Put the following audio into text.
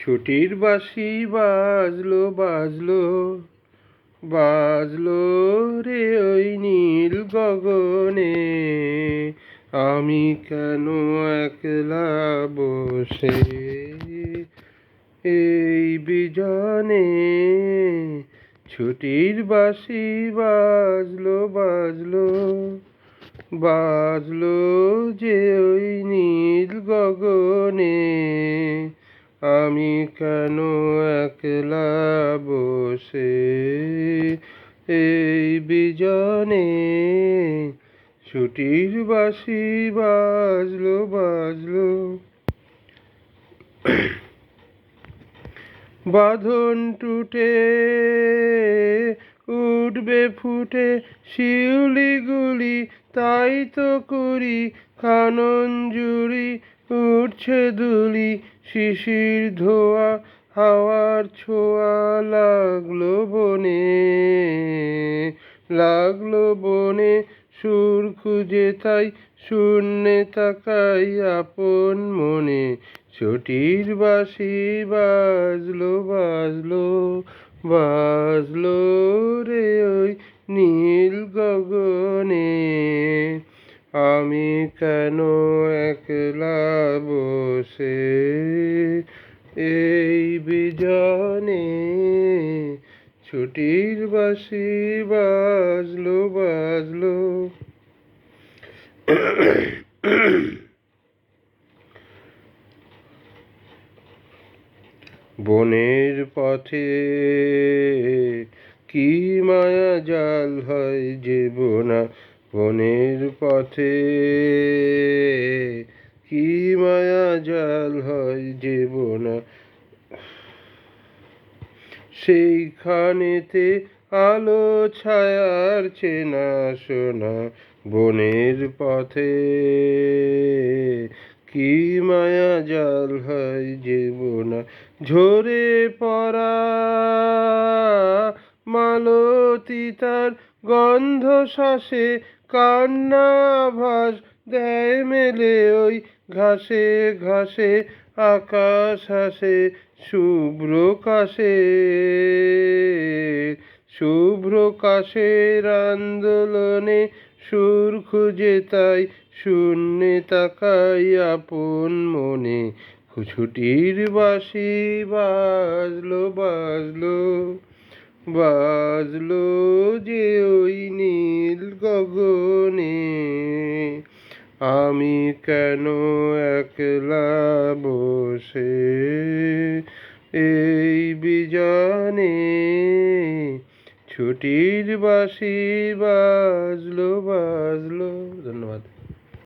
ছুটির বাঁশি বাজলো বাজলো বাজলো রে ওই নীল গগনে। আমি কেন একলা বসে এই বিজনে। ছুটির বাঁশি বাজলো বাজলো বাজলো যে ওই নীল গগনে। আমি কেন একলা বসে এই বিজনে। ছুটির বাঁশি বাজলো বাজলো বাঁধন টুটে উঠবে ফুটে শিউলিগুলি, তাই তো করি কানন জুড়ি উঠছে দুলি। শিশির ধোয়া হাওয়ার ছোঁয়া লাগলো বনে, লাগলো বনে সুর খুঁজে তাই শূন্যে তাকাই আপন মনে। ছুটির বাঁশি বাজলো বাজলো বাজলো রে ওই নীল গগনে। আমি কেন একলা বসে এই বিজনে। ছুটির বাঁশি বাজলো বাজলো বনের পথে কি মায়া জাল হয় যে বোনা। বনের পথে কি মায়া জাল হয় যে বোনা। সেইখানেতে আলো ছায়ার চেনা শোনা। বনের পথে কি মায়া জাল হয় যে বোনা। ঝরে পড়া মালতী তার গন্ধ শ্বাসে কান্না আভাস দেয় মেলে ওই ঘাসে ঘাসে। আকাশ হাসে শুভ্র কাশে, শুভ্র কাশের আন্দোলনে সুর খুঁজে তাই শূন্যে তাকাই আপন মনে। ছুটির বাঁশি বাজলো বাজলো বাজলো যে ওই নীল গগনে। আমি কেন একলা বসে এই বিজনে। ছুটির বাঁশি বাজলো বাজলো।